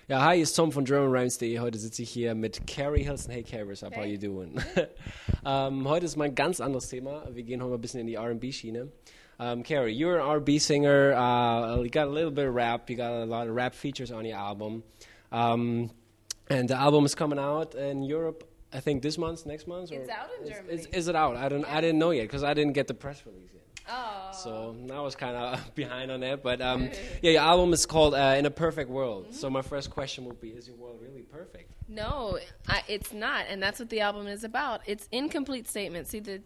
Ja, hi, ist Tom von GermanRhymes.de. Heute sitze ich hier mit Keri Hilson. Hey, Keri, what's up? How you doing? Heute ist mal ein ganz anderes Thema. Wir gehen heute mal ein bisschen in die R&B-Schiene. Keri, you're an R&B singer. You got a little bit of rap. You got a lot of rap features on your album. And the album is coming out in Europe, I think this month, next month? Or it's out in Germany. Is it out? I didn't know yet because I didn't get the press release yet. Oh. So I was kind of behind on that. But yeah, your album is called In a Perfect World. So my first question would be, is your world really perfect? No, it's not. And that's what the album is about. It's incomplete statements. See the ...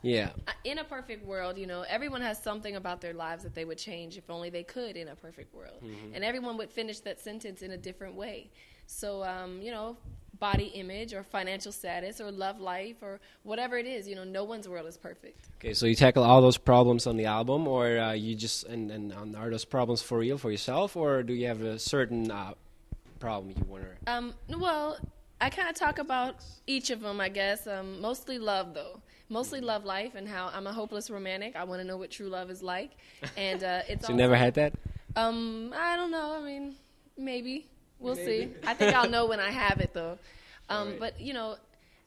Yeah. In a perfect world, you know, everyone has something about their lives that they would change if only they could in a perfect world. Mm-hmm. And everyone would finish that sentence in a different way. So, you know, body image or financial status or love life or whatever it is, you know, no one's world is perfect. Okay, so you tackle all those problems on the album, or you just, and are those problems for real, for yourself, or do you have a certain problem you want to... Well, I kind of talk about each of them, I guess. Mostly love, though. Mostly love life and how I'm a hopeless romantic. I want to know what true love is like. And it's So you never had that? I don't know. I mean, maybe. We'll see. I think I'll know when I have it, though. Right. But, you know,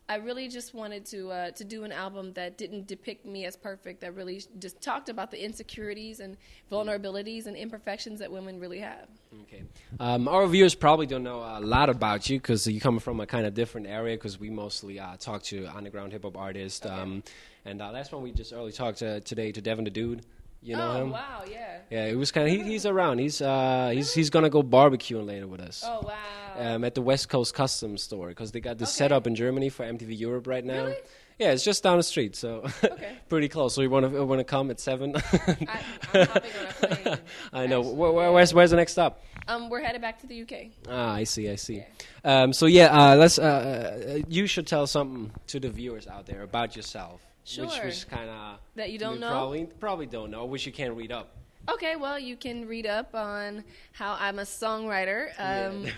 I really just wanted to do an album that didn't depict me as perfect, that really just talked about the insecurities and vulnerabilities and imperfections that women really have. Okay. Our viewers probably don't know a lot about you because you come from a kind of different area, because we mostly talk to underground hip-hop artists. Okay. And last one we just early talked today to Devin the Dude. You know him? Oh, wow, yeah. Yeah, it was kind of, he's around. He's going to go barbecuing later with us. Oh, wow. At the West Coast Customs store, because they got this set up in Germany for MTV Europe right now. Really? Yeah, it's just down the street, so pretty close. So you want to come at 7? I'm hopping on a plane. I know. Where's the next stop? We're headed back to the UK. Ah, I see. Yeah. So yeah, let's. You should tell something to the viewers out there about yourself. Sure. Which kind of that you don't know. Probably don't know. Which you can't read up. Okay, well, you can read up on how I'm a songwriter.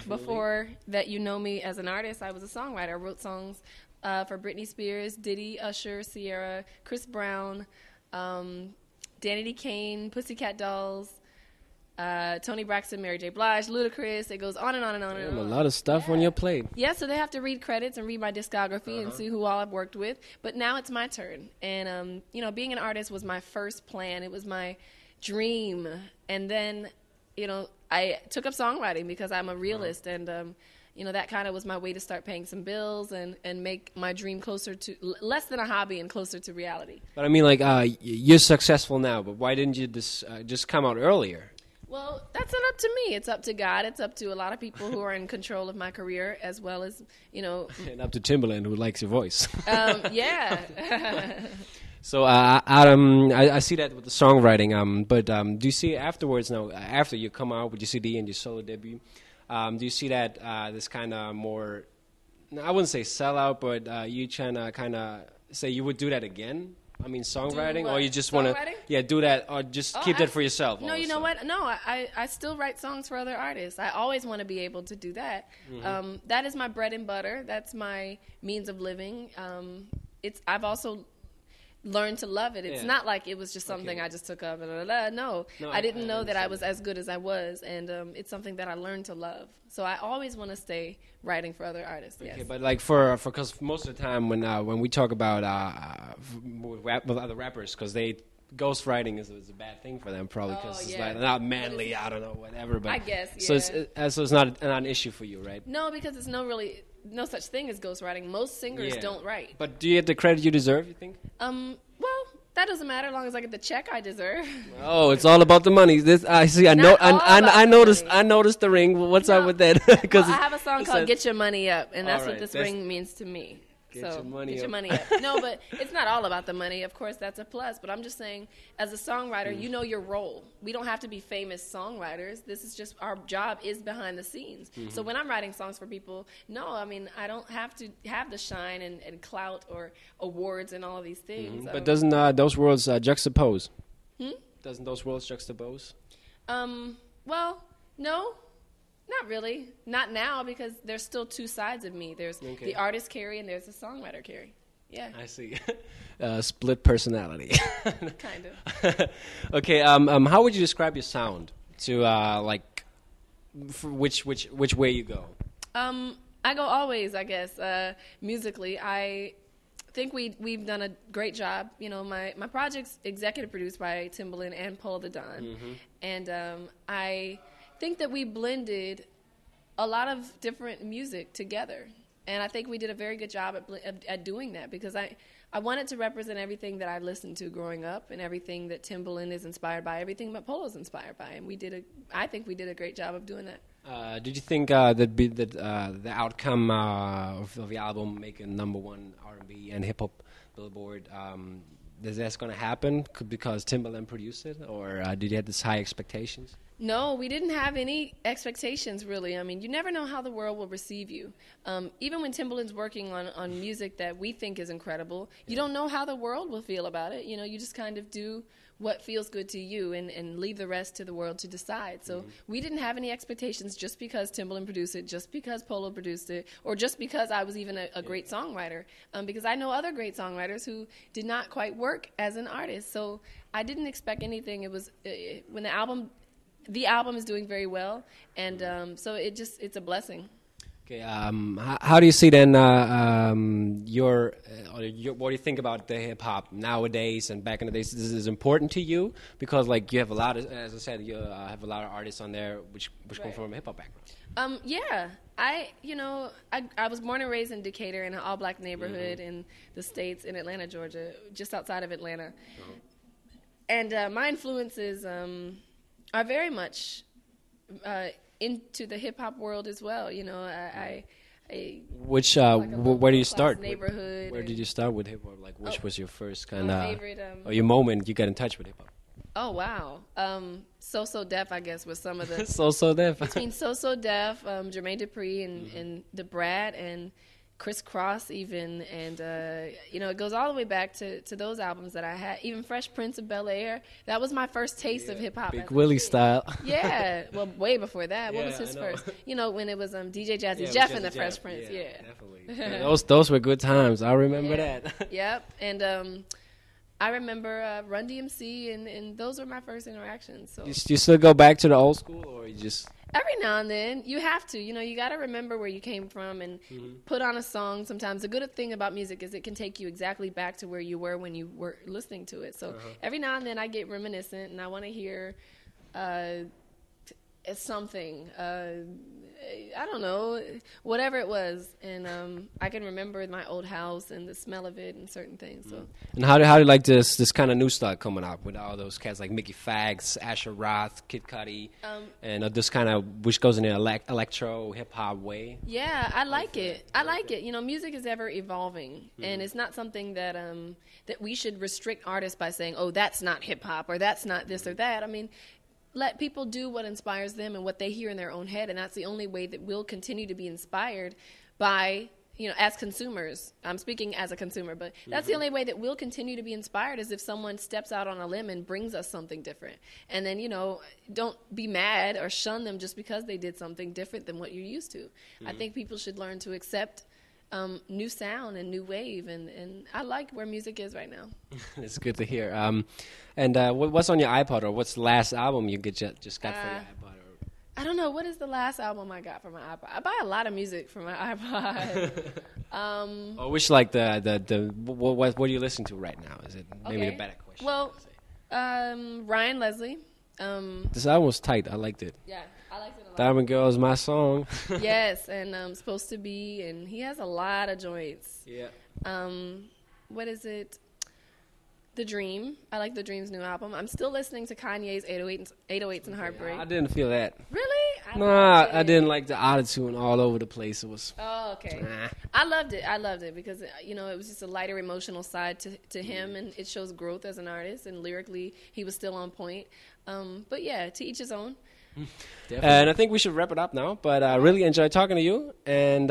Before that, you know me as an artist, I was a songwriter. I wrote songs for Britney Spears, Diddy, Usher, Ciara, Chris Brown, Danny D. Kane, Pussycat Dolls, Tony Braxton, Mary J. Blige, Ludacris. It goes on and on and on and on. A lot of stuff on your plate. Yeah, so they have to read credits and read my discography and see who all I've worked with. But now it's my turn. And, you know, being an artist was my first plan. It was my dream. And then, you know, I took up songwriting because I'm a realist. And, you know, that kind of was my way to start paying some bills and make my dream closer to, less than a hobby and closer to reality. But I mean, like, you're successful now, but why didn't you just come out earlier? Well, that's not up to me. It's up to God. It's up to a lot of people who are in control of my career, as well as, you know. And up to Timberland, who likes your voice. Yeah. So, I see that with the songwriting. But do you see afterwards now, after you come out with your CD and your solo debut, do you see that this kind of more, I wouldn't say sellout, but you trying to kind of say you would do that again? I mean, songwriting, or you just want to, do that, or just keep that for yourself? No, also? You know what? No, I still write songs for other artists. I always want to be able to do that. Mm-hmm. That is my bread and butter. That's my means of living. I've also learned to love it. It's not like it was just something I just took up. No, I didn't know that I was as good as I was, and it's something that I learned to love. So I always want to stay writing for other artists. Okay, yes. but like because most of the time when we talk about with other rappers, because ghostwriting is a bad thing for them, probably because it's like not manly. I don't know, whatever. But I guess. So it's not an issue for you, right? No, because it's no such thing as ghostwriting. Most singers don't write. But do you get the credit you deserve, you think? Well, that doesn't matter as long as I get the check I deserve. Oh, it's all about the money. I see. I noticed the ring. What's up with that? Well, I have a song called "Get Your Money Up," and that's what this ring means to me. Get your money up. No, but it's not all about the money. Of course, that's a plus. But I'm just saying, as a songwriter, you know your role. We don't have to be famous songwriters. This is just our job is behind the scenes. Mm-hmm. So when I'm writing songs for people, no, I mean, I don't have to have the shine and clout or awards and all of these things. Mm-hmm. But doesn't those worlds juxtapose? Doesn't those worlds juxtapose? Well, no. Not really. Not now, because there's still two sides of me. There's the artist Keri and there's the songwriter Keri. Yeah. I see. Split personality. Kind of. Okay. How would you describe your sound to which way you go? I go always, I guess. Musically, I think we've done a great job. You know, my project's executive produced by Timbaland and Paul the Don, and I think that we blended a lot of different music together, and I think we did a very good job at doing that, because I wanted to represent everything that I listened to growing up and everything that Timbaland is inspired by, everything that Polo's inspired by, and I think we did a great job of doing that. Did you think that the outcome of the album making #1 R&B and hip hop Billboard, that's going to happen because Timbaland produced it, or did you have this high expectations? No, we didn't have any expectations, really. I mean, you never know how the world will receive you. Even when Timbaland's working on music that we think is incredible, you don't know how the world will feel about it. You know, you just kind of do what feels good to you and leave the rest to the world to decide. So we didn't have any expectations just because Timbaland produced it, just because Polo produced it, or just because I was even a great songwriter. Because I know other great songwriters who did not quite work as an artist. So I didn't expect anything. It was when the album is doing very well, and so it's a blessing. Okay, how do you see then what do you think about the hip hop nowadays and back in the days? This is important to you because, like, you have a lot of, as I said, you have a lot of artists on there which come from a hip hop background. Yeah, I was born and raised in Decatur, in an all-black neighborhood in the States, in Atlanta, Georgia, just outside of Atlanta, and my influences are very much into the hip hop world as well. You know, where do you start? Neighborhood. Where did you start with hip hop? Like, which was your first kind of or your moment you got in touch with hip hop? Oh wow, So Def, I guess, was some of the So Def between So Def, Jermaine Dupri, and the Brat and Criss Cross even, and you know, it goes all the way back to those albums that I had. Even Fresh Prince of Bel-Air, that was my first taste of hip hop. Big Willie style. Yeah, well, way before that. What was his first? You know, when it was DJ Jazzy Jeff and the Fresh Prince. Yeah, definitely. Those were good times. I remember that. Yep, and I remember Run DMC, and those were my first interactions. So you still go back to the old school, or you just? Every now and then, you have to. You know, you got to remember where you came from and put on a song. Sometimes the good thing about music is it can take you exactly back to where you were when you were listening to it. So every now and then I get reminiscent and I want to hear something. I don't know, whatever it was. And I can remember my old house and the smell of it and certain things. So. And how do you like this kind of new stuff coming up with all those cats like Mickey Fags, Asher Roth, Kid Cudi, and this kind of, which goes in an electro hip-hop way? Yeah, I like it. I like it. You know, music is ever evolving, and it's not something that that we should restrict artists by saying, oh, that's not hip-hop or that's not this or that. I mean, let people do what inspires them and what they hear in their own head, and that's the only way that we'll continue to be inspired by, you know, as consumers. I'm speaking as a consumer, but that's the only way that we'll continue to be inspired is if someone steps out on a limb and brings us something different. And then, you know, don't be mad or shun them just because they did something different than what you're used to. I think people should learn to accept new sound and new wave, and I like where music is right now. It's good to hear. And what's on your iPod, or what's the last album you just got for your iPod? I don't know. What is the last album I got for my iPod? I buy a lot of music for my iPod. Or which, like, what do you listen to right now? Is it maybe a better question? Well, Ryan Leslie. This album was tight. I liked it. Yeah, I liked it a lot. Diamond Girl is my song. Yes, and Supposed to Be, and he has a lot of joints. Yeah. What is it? The Dream. I like The Dream's new album. I'm still listening to Kanye's 808s and Heartbreak. I didn't feel that. Really? I didn't like the autotune all over the place. It was. Oh, okay. I loved it because, you know, it was just a lighter emotional side to him, and it shows growth as an artist, and lyrically he was still on point. But yeah, to each his own. And I think we should wrap it up now, but I really enjoyed talking to you, and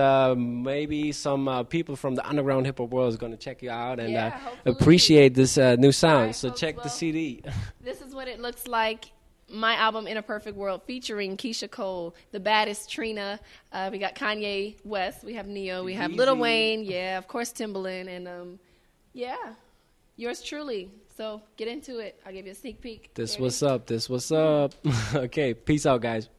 maybe some people from the underground hip hop world is going to check you out and appreciate this new sound. Right, so check the CD. This is what it looks like. My album, In a Perfect World, featuring Keisha Cole, The Baddest, Trina. We got Kanye West. We have Neo. We have Lil Wayne. Yeah, of course, Timbaland. And, yeah, yours truly. So get into it. I'll give you a sneak peek. This what's up. Okay, peace out, guys.